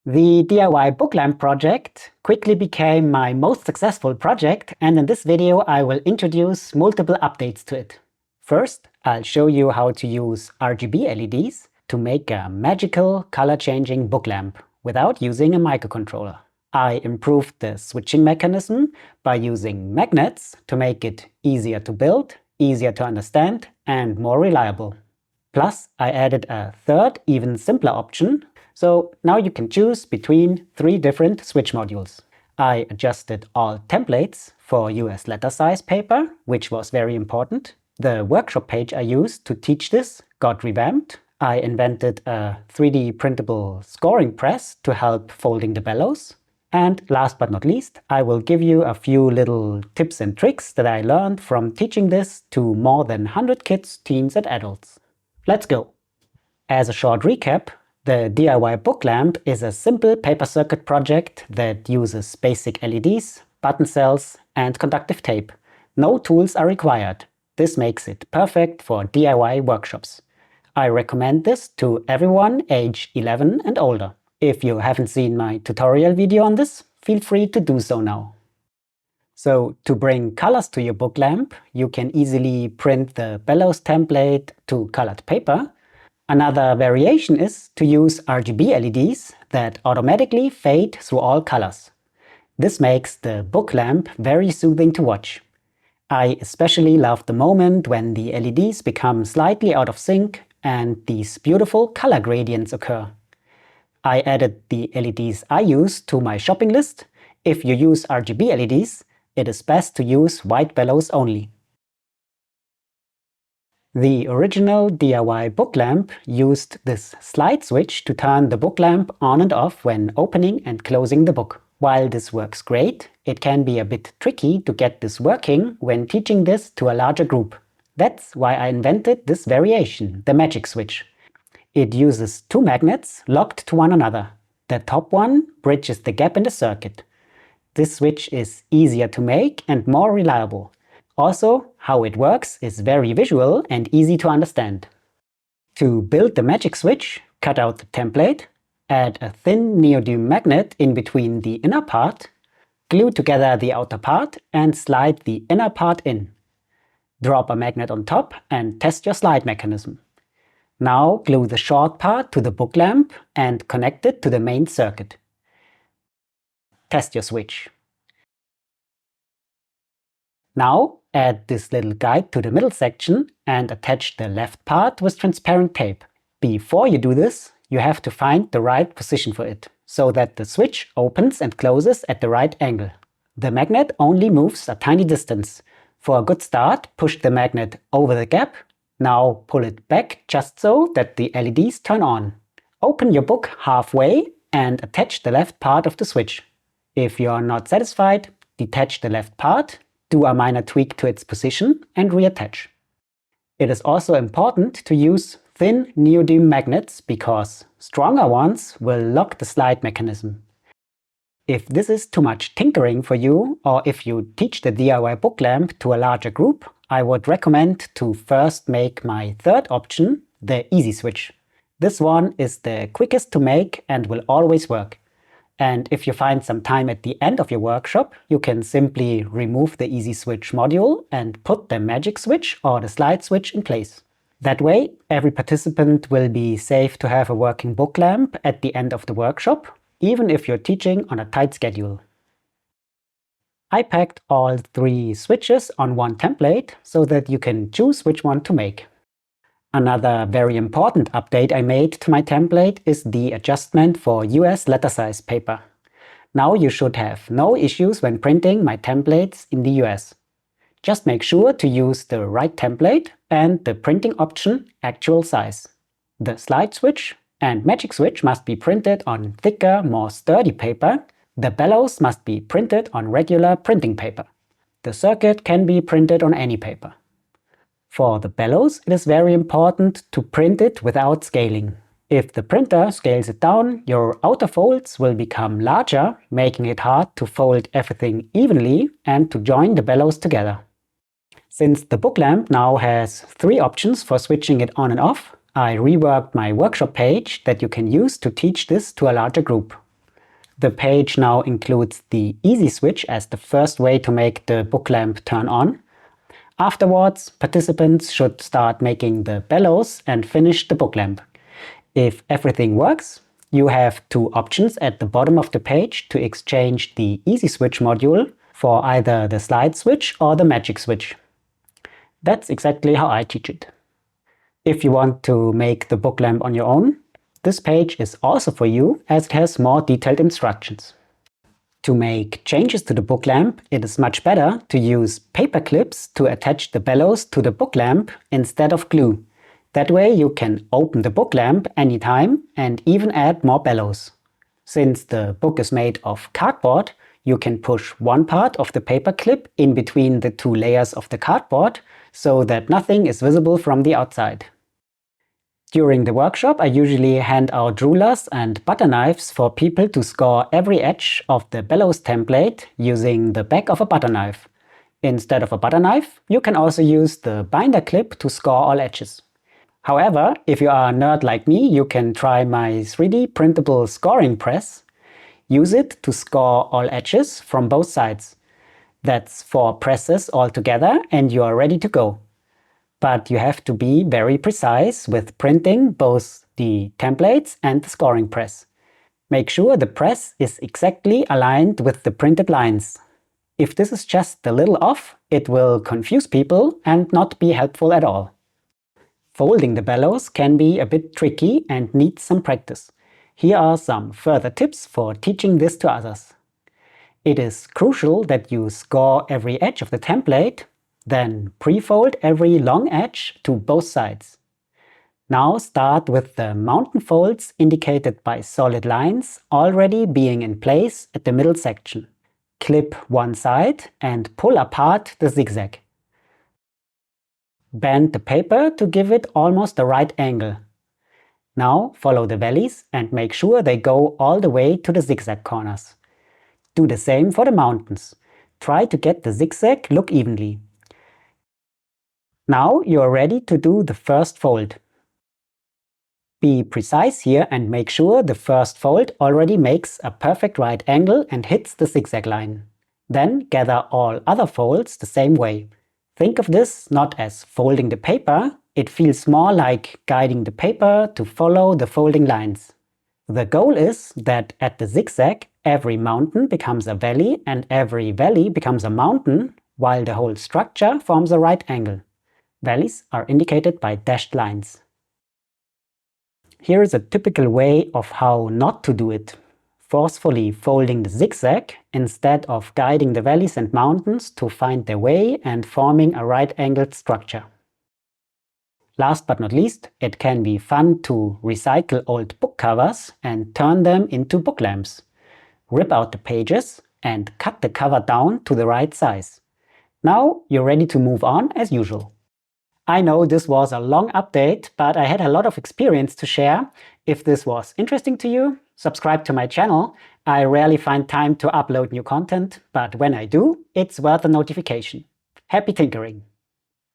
The DIY book lamp project quickly became my most successful project, and in this video I will introduce multiple updates to it. First, I'll show you how to use RGB LEDs to make a magical color-changing book lamp without using a microcontroller. I improved the switching mechanism by using magnets to make it easier to build, easier to understand, and more reliable. Plus, I added a third, even simpler option, so now you can choose between 3 different switch modules. I adjusted all templates for US letter size paper, which was very important. The workshop page I used to teach this got revamped. I invented a 3D printable scoring press to help folding the bellows. And last but not least, I will give you a few little tips and tricks that I learned from teaching this to more than 100 kids, teens and adults. Let's go! As a short recap, the DIY book lamp is a simple paper circuit project that uses basic LEDs, button cells and conductive tape. No tools are required. This makes it perfect for DIY workshops. I recommend this to everyone age 11 and older. If you haven't seen my tutorial video on this, feel free to do so now. So to bring colors to your book lamp, you can easily print the bellows template to colored paper. Another variation is to use RGB LEDs that automatically fade through all colors. This makes the book lamp very soothing to watch. I especially love the moment when the LEDs become slightly out of sync and these beautiful color gradients occur. I added the LEDs I use to my shopping list. If you use RGB LEDs, it is best to use white bellows only. The original DIY book lamp used this slide switch to turn the book lamp on and off when opening and closing the book. While this works great, it can be a bit tricky to get this working when teaching this to a larger group. That's why I invented this variation, the magic switch. It uses 2 magnets locked to one another. The top one bridges the gap in the circuit. This switch is easier to make and more reliable. Also, how it works is very visual and easy to understand. To build the magic switch, cut out the template, add a thin neodymium magnet in between the inner part, glue together the outer part and slide the inner part in. Drop a magnet on top and test your slide mechanism. Now glue the short part to the book lamp and connect it to the main circuit. Test your switch. Now add this little guide to the middle section and attach the left part with transparent tape. Before you do this, you have to find the right position for it, so that the switch opens and closes at the right angle. The magnet only moves a tiny distance. For a good start, push the magnet over the gap. Now pull it back just so that the LEDs turn on. Open your book halfway and attach the left part of the switch. If you are not satisfied, detach the left part, do a minor tweak to its position and reattach. It is also important to use thin neodymium magnets because stronger ones will lock the slide mechanism. If this is too much tinkering for you, or if you teach the DIY book lamp to a larger group, I would recommend to first make my third option, the easy switch. This one is the quickest to make and will always work. And if you find some time at the end of your workshop, you can simply remove the easy switch module and put the magic switch or the slide switch in place. That way, every participant will be safe to have a working book lamp at the end of the workshop, even if you're teaching on a tight schedule. I packed all 3 switches on one template so that you can choose which one to make. Another very important update I made to my template is the adjustment for US letter size paper. Now you should have no issues when printing my templates in the US. Just make sure to use the right template and the printing option actual size. The slide switch and magic switch must be printed on thicker, more sturdy paper. The bellows must be printed on regular printing paper. The circuit can be printed on any paper. For the bellows, it is very important to print it without scaling. If the printer scales it down, your outer folds will become larger, making it hard to fold everything evenly and to join the bellows together. Since the book lamp now has 3 options for switching it on and off, I reworked my workshop page that you can use to teach this to a larger group. The page now includes the easy switch as the first way to make the book lamp turn on. Afterwards, participants should start making the bellows and finish the book lamp. If everything works, you have two options at the bottom of the page to exchange the easy switch module for either the slide switch or the magic switch. That's exactly how I teach it. If you want to make the book lamp on your own, this page is also for you as it has more detailed instructions. To make changes to the book lamp, it is much better to use paper clips to attach the bellows to the book lamp instead of glue. That way you can open the book lamp anytime and even add more bellows. Since the book is made of cardboard, you can push one part of the paper clip in between the two layers of the cardboard so that nothing is visible from the outside. During the workshop, I usually hand out rulers and butter knives for people to score every edge of the bellows template using the back of a butter knife. Instead of a butter knife, you can also use the binder clip to score all edges. However, if you are a nerd like me, you can try my 3D printable scoring press. Use it to score all edges from both sides. That's 4 presses altogether and you are ready to go. But you have to be very precise with printing both the templates and the scoring press. Make sure the press is exactly aligned with the printed lines. If this is just a little off, it will confuse people and not be helpful at all. Folding the bellows can be a bit tricky and needs some practice. Here are some further tips for teaching this to others. It is crucial that you score every edge of the template, then pre-fold every long edge to both sides. Now start with the mountain folds indicated by solid lines already being in place at the middle section. Clip one side and pull apart the zigzag. Bend the paper to give it almost the right angle. Now follow the valleys and make sure they go all the way to the zigzag corners. Do the same for the mountains. Try to get the zigzag look evenly. Now you are ready to do the first fold. Be precise here and make sure the first fold already makes a perfect right angle and hits the zigzag line. Then gather all other folds the same way. Think of this not as folding the paper, it feels more like guiding the paper to follow the folding lines. The goal is that at the zigzag, every mountain becomes a valley and every valley becomes a mountain, while the whole structure forms a right angle. Valleys are indicated by dashed lines. Here is a typical way of how not to do it. Forcefully folding the zigzag instead of guiding the valleys and mountains to find their way and forming a right-angled structure. Last but not least, it can be fun to recycle old book covers and turn them into book lamps. Rip out the pages and cut the cover down to the right size. Now you're ready to move on as usual. I know this was a long update, but I had a lot of experience to share. If this was interesting to you, subscribe to my channel. I rarely find time to upload new content, but when I do, it's worth a notification. Happy tinkering!